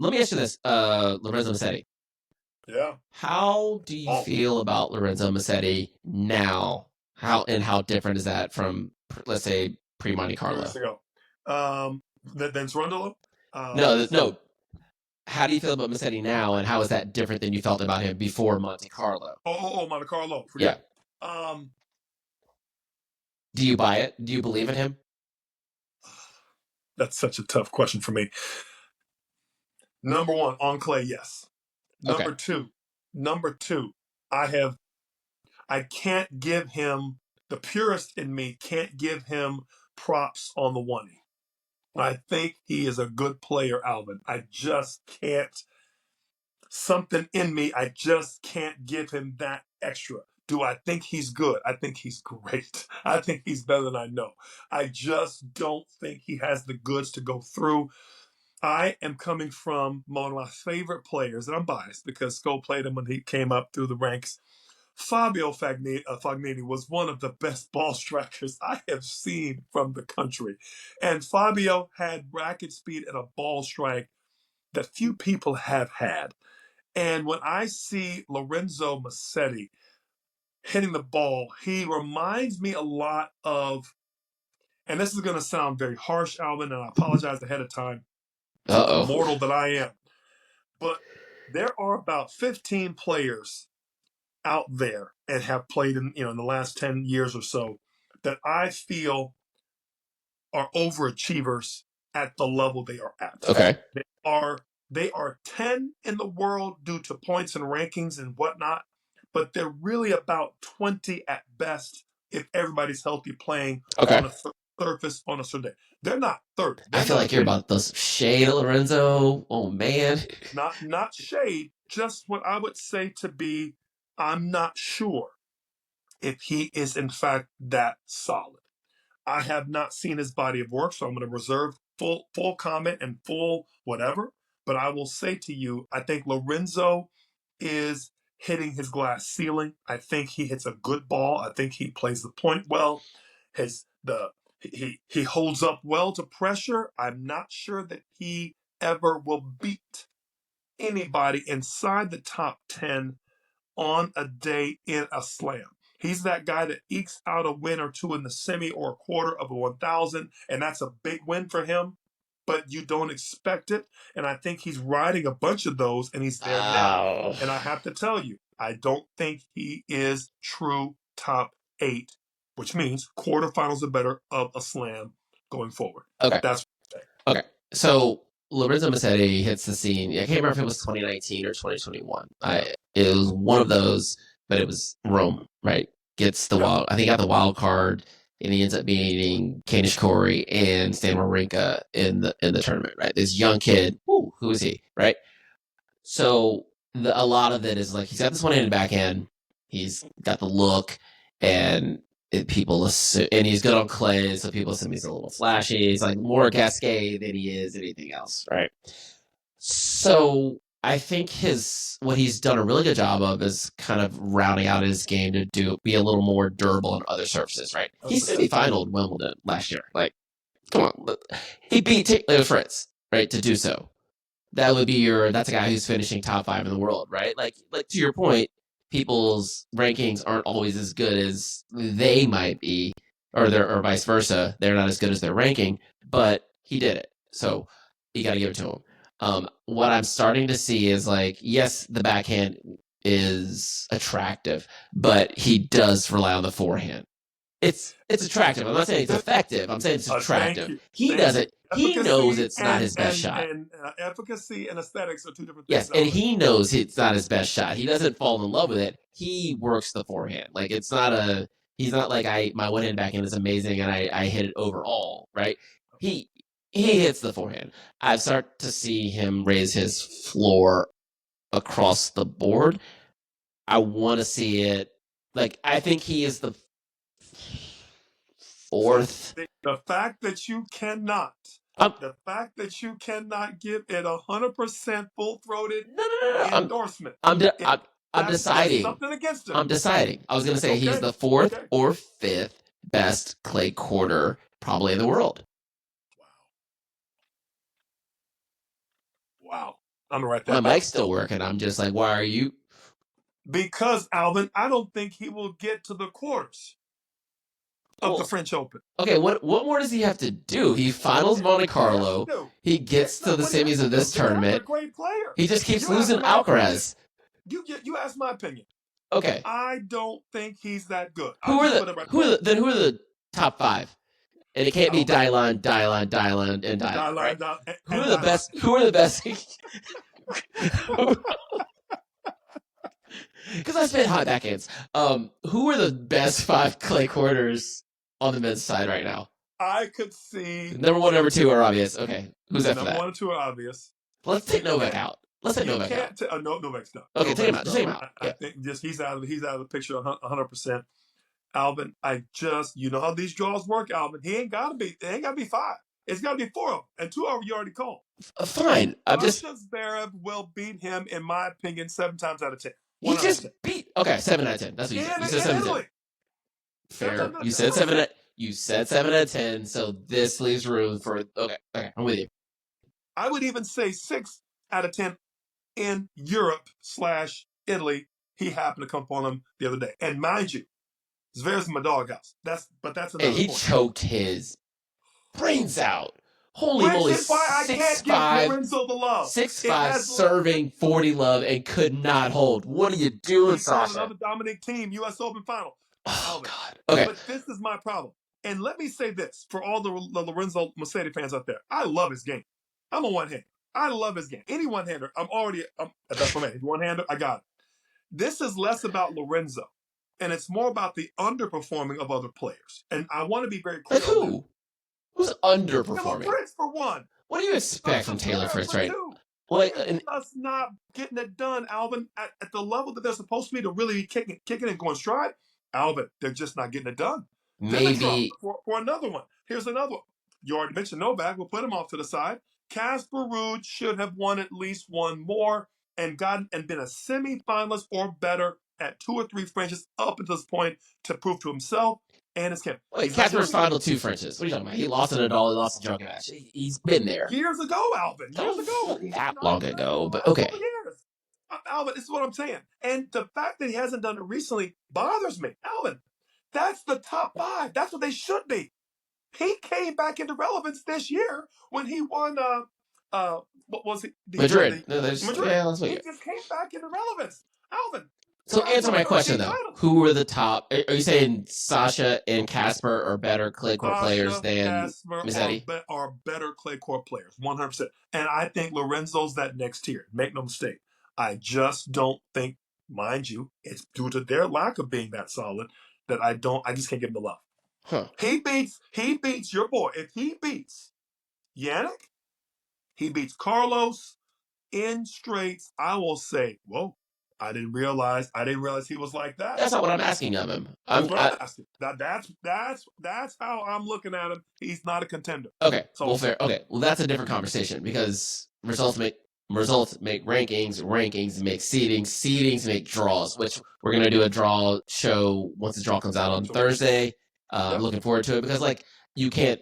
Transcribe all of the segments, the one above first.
let me ask you this, Lorenzo Musetti. Yeah. How do you Oh, feel about Lorenzo Musetti now? How different is that from, let's say, pre Monte years Carlo? ago. Um, then Sorrentino. No, So no. How do you feel about Musetti now, and how is that different than you felt about him before Monte Carlo? Monte Carlo. Yeah. Forget. Um, Do you buy it? Do you believe in him? that's such a tough question for me. Number one, on clay, yes. Okay. Number two, number two, I have I can't give him the purist in me can't give him props on the one. I think he is a good player, Alvin. I just can't something in me, I just can't give him that extra. Do I think he's good? I think he's great. I think he's better than I know. I just don't think he has the goods to go through. I am coming from one of my favorite players, and I'm biased because Sko played him when he came up through the ranks. Fabio Fognini was one of the best ball strikers I have seen from the country. And Fabio had racket speed and a ball strike that few people have had. And when I see Lorenzo Musetti hitting the ball, he reminds me a lot of, and this is going to sound very harsh, Alvin, and I apologize ahead of time to the Uh-oh. mortal that I am, but there are about 15 players out there and have played in the last 10 years or so that I feel are overachievers at the level they are at. Okay. They are they are 10 in the world due to points and rankings and whatnot, but they're really about 20 at best if everybody's healthy playing Okay. on a surface on a certain day. They're not 30. I They're feel not like you're about those shade Lorenzo. Oh man. not shade, just what I would say to be I'm not sure if he is in fact that solid. I have not seen his body of work, so I'm going to reserve full comment and full whatever. But I will say to you, I think Lorenzo is hitting his glass ceiling. I think he hits a good ball. I think he plays the point well. His the he holds up well to pressure. I'm not sure that he ever will beat anybody inside the top 10 on a day in a slam. He's that guy that ekes out a win or two in the semi or a quarter of a 1,000, and that's a big win for him, but you don't expect it. And I think he's riding a bunch of those, and he's there now. Oh. And I have to tell you, I don't think he is true top eight, which means quarterfinals or better of a slam going forward. Okay. That's Okay. So Lorenzo Musetti hits the scene. I can't remember if it was 2019 or 2021. It was one of those, but it was Rome, right? Gets the wild. I think he got the wild card, and he ends up beating Kanish Corey and Stan Wawrinka in the tournament, right? This young kid. Who is he, right? So a lot of it is like he's got this one-handed backhand. He's got the look, and people assume, and he's good on clay, so people assume he's a little flashy. He's like more Gasquet than he is anything else, right? So I think what he's done a really good job of is kind of rounding out his game to be a little more durable on other surfaces, right? He semi-finaled Wimbledon last year. Like, come on, he beat Taylor Fritz, right, to do so. That's a guy who's finishing top 5 in the world, right? Like to your point, people's rankings aren't always as good as they might be, or vice versa. They're not as good as their ranking, but he did it, so you got to give it to him. What I'm starting to see is like, yes, the backhand is attractive, but he does rely on the forehand. It's attractive. I'm not saying it's effective. I'm saying it's attractive. He doesn't. He knows it's not his best shot. And efficacy and aesthetics are two different Yes, things. and he knows it's not his best shot. He doesn't fall in love with it. He works the forehand. Like it's not a. He's not like my one hand backhand is amazing and I hit it overall, right? He hits the forehand. I start to see him raise his floor across the board. I want to see it. Like I think he is the fourth. So the fact that you cannot give it 100% full-throated endorsement. I'm deciding. Something against him. I'm deciding. I was going to say he's the fourth or fifth best clay quarter probably in the world. Wow. I'm gonna write My that down. mic's still working. I'm just like, why are you? Because Alvin, I don't think he will get to the quarters of the Well, French Open. okay, what more does he have to do? He finals Monte Carlo. He It's gets to not the what he has semis to of do. this The guy's a tournament. great player. He just keeps You asked losing my opinion. Alcaraz. You asked my opinion. Okay, I don't think he's that good. who I'll are just the put it right who are there. the then who are the top five? And it can't be Alvin, Dylan, and Dylan, right? Dylan, Who and are the Dylan. best? Who are the best? Because I spit hot backhands. Who are the best 5 clay quarters on the men's side right now? I could see Number 1, number 2 are obvious. Okay, who's after number that? 1 and 2 are obvious. Let's take Novak out. Let's take You Novak out. can't. Novak's done. Okay, take him out. Novak's Just take done. him out. I Yeah. think just he's out of the picture 100%. Alvin, you know how these draws work, Alvin. He ain't gotta be. It ain't gotta be 5. It's gotta be 4 of them, and 2 of them you already called. Fine. Sasha Zverev will beat him, in my opinion, 7 times out of 10. He just beat. Okay, 7 out of 10. That's what you said. You said 7 out of 10. Fair. You said 7. You said 7 out of 10. So this leaves room for. Okay. I'm with you. I would even say 6 out of 10 in Europe/Italy. He happened to come upon him the other day, and mind you, Zverev's in my doghouse. That's another And he point. choked his brains out. Holy moly! Which is why I can't give Lorenzo the love. 6'5", serving 40 love and could not hold. What are you doing, Sasha? Another Dominic team, U.S. Open final. Oh God. Okay. But this is my problem. And let me say this for all the Lorenzo Musetti fans out there: I love his game. I'm a one-hander. I love his game. Any one-hander, that's my man. One-hander, I got it. This is less about Lorenzo, and it's more about the underperforming of other players. And I want to be very clear. Like who? Who's underperforming? Taylor Fritz for one. What do you expect from Taylor Fritz, right? Like, just not getting it done, Alvin, at the level that they're supposed to be to really be kicking and going stride. Alvin, they're just not getting it done. Maybe for another one. Here's another one. You already mentioned Novak. We'll put him off to the side. Casper Ruud should have won at least one more and been a semifinalist or better at 2 or 3 Frenches up until this point to prove to himself and his camp. Wait, Casper's final 2 Frenches. What are you talking about? He lost to Nadal. He lost to Djokovic. He's been there years ago, Alvin. Years ago. That long ago, but okay. Years. Alvin, this is what I'm saying. And the fact that he hasn't done it recently bothers me. Alvin, that's the top 5. That's what they should be. He came back into relevance this year when he won. What was it? Madrid. Madrid. Yeah, he just came back into relevance. Alvin. So answer my question though. Who were the top? Are you saying Sasha and Casper are better clay court players than Musetti? Are better clay court players, 100%. And I think Lorenzo's that next tier. Make no mistake. I just don't think, mind you, it's due to their lack of being that solid that I just can't give him the love. Huh. He beats your boy. If he beats Yannick, he beats Carlos in straights, I will say, whoa, I didn't realize he was like that. That's not what I'm asking of him. I'm asking. That's how I'm looking at him. He's not a contender. Okay. So, fair. Okay. Well, that's a different conversation because results make rankings, rankings make seedings make draws, which we're gonna do a draw show once the draw comes out on Thursday. I'm looking forward to it because you can't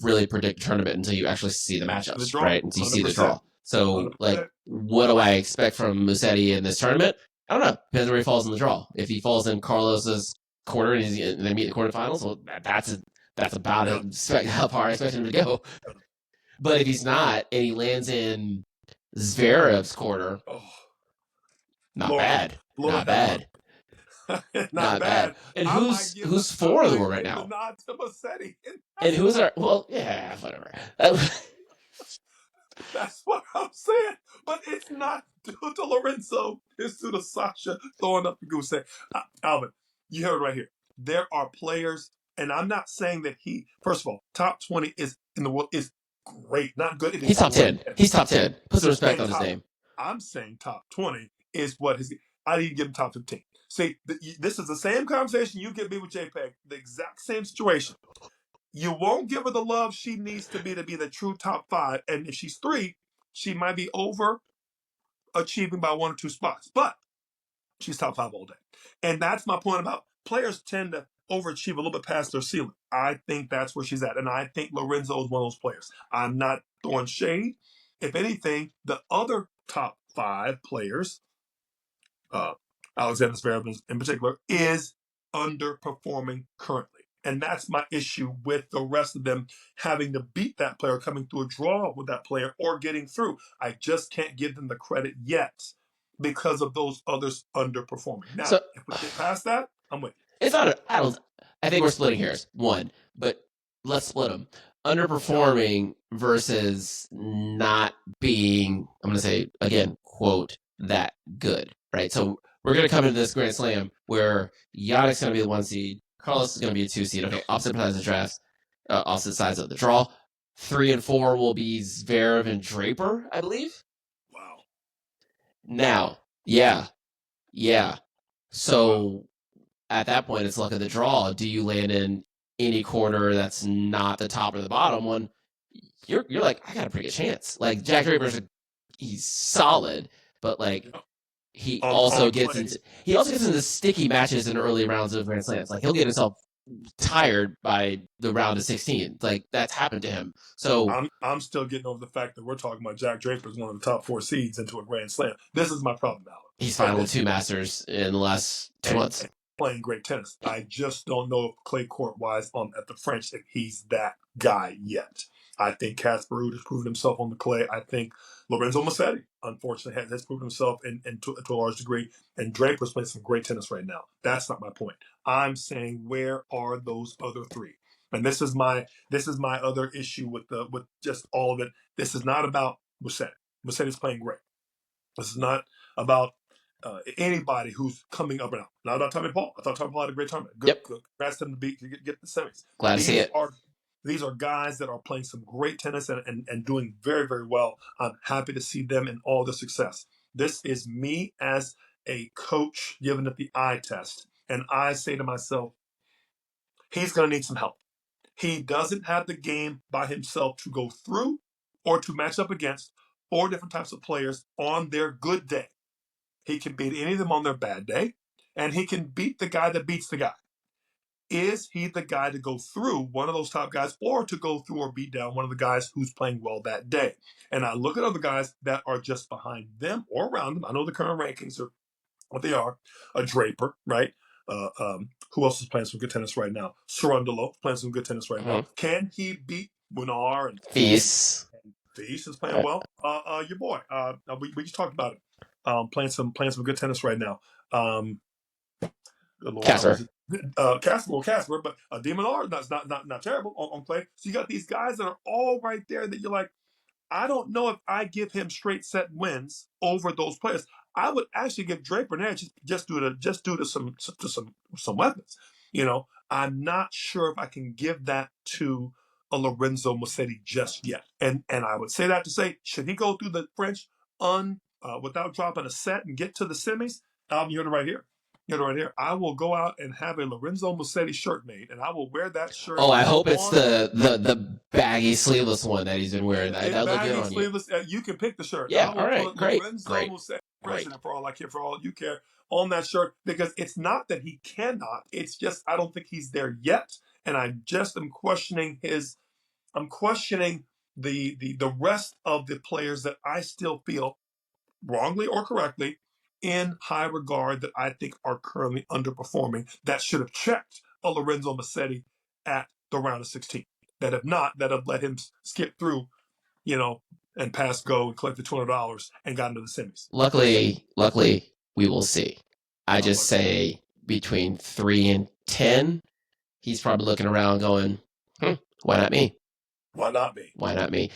really predict a tournament until you actually see the matchups, right? Until you see the draw. So 100%. What do I expect from Musetti in this tournament? I don't know. Depends where he falls in the draw. If he falls in Carlos's quarter and they meet the quarterfinals, well, that's about how far I expect him to go. But if he's not and he lands in Zverev's quarter, not bad. Not bad. Not bad. And who's 4 of them right now? And who's our? Well, yeah, whatever. That's what I'm saying. But it's not due to Lorenzo. It's due to Sasha throwing up the goose egg. Alvin, you heard it right here. There are players, and I'm not saying that first of all, top 20 is in the world is great, not good. He's top 10. He's top 10. Put some respect on his name. I'm saying top 20 is what his. I didn't give him top 15. See, this is the same conversation you give me with JPEG. The exact same situation. You won't give her the love she needs to be the true top 5. And if she's 3, she might be overachieving by 1 or 2 spots. But she's top 5 all day. And that's my point about players tend to overachieve a little bit past their ceiling. I think that's where she's at. And I think Lorenzo is one of those players. I'm not throwing shade. If anything, the other top 5 players, Alexander Zverev in particular, is underperforming currently. And that's my issue with the rest of them having to beat that player, coming through a draw with that player, or getting through. I just can't give them the credit yet because of those others underperforming. Now, So if we get past that, I'm with you. it's not. I think we're splitting hairs. One, but let's split them. Underperforming versus not being. I'm going to say again, quote, that good, right? So we're going to come into this Grand Slam where Yannick's going to be the 1 seed, Carlos is going to be a 2 seed. Okay, opposite sides of the draft, opposite sides of the draw. 3 and 4 will be Zverev and Draper, I believe. Wow. Now, yeah. So at that point, it's luck of the draw. Do you land in any corner that's not the top or the bottom one? You're like, I got a pretty good chance. Like Jack Draper's, he's solid, but like he also gets into sticky matches in early rounds of Grand Slams. Like he'll get himself tired by the round of 16. Like that's happened to him. So I'm still getting over the fact that we're talking about Jack Draper as one of the top 4 seeds into a Grand Slam. This is my problem, Alex. He's finaled 2 Masters in the last 2 months. And playing great tennis. I just don't know if clay court wise at the French if he's that guy yet. I think Casper Ruud has proven himself on the clay. I think Lorenzo Musetti, unfortunately, has proven himself to a large degree. And Draper's playing some great tennis right now. That's not my point. I'm saying, where are those other 3? And this is my other issue with just all of it. This is not about Musetti. Musetti's playing great. This is not about anybody who's coming up and out. Not about Tommy Paul. I thought Tommy Paul had a great tournament. Good. Congrats to him to get the semis. Glad to see it. These are guys that are playing some great tennis and doing very, very well. I'm happy to see them in all the success. This is me as a coach giving it the eye test. And I say to myself, he's going to need some help. He doesn't have the game by himself to go through or to match up against 4 different types of players on their good day. He can beat any of them on their bad day, and he can beat the guy that beats the guy. Is he the guy to go through one of those top guys, or to go through or beat down one of the guys who's playing well that day? And I look at other guys that are just behind them or around them. I know the current rankings are what they are. A Draper, right? Who else is playing some good tennis right now? Cerundolo playing some good tennis right now. Can he beat Munar and Feast? Feast is playing well. Your boy. We just talked about it. Playing some good tennis right now. Casper, but Demonar that's not terrible on play. So you got these guys that are all right there that you're like, I don't know if I give him straight set wins over those players. I would actually give Draper an edge just due to some weapons. I'm not sure if I can give that to a Lorenzo Musetti just yet. And I would say that to say, should he go through the French without dropping a set and get to the semis? You're right here. Right here. I will go out and have a Lorenzo Musetti shirt made, and I will wear that shirt. Oh, I hope it's the baggy sleeveless one that he's been wearing. That look good on sleeveless, you can pick the shirt. Yeah, all right, great, Lorenzo Musetti, for all you care, on that shirt, because it's not that he cannot. It's just I don't think he's there yet, and I just am questioning I'm questioning the rest of the players that I still feel, wrongly or correctly, in high regard, that I think are currently underperforming, that should have checked a Lorenzo Musetti at the round of 16. That have not, that have let him skip through, and pass go and collect the $200 and got into the semis. Luckily, we will see. I just say between 3 and 10, he's probably looking around going, why not me? Why not me? Why not me?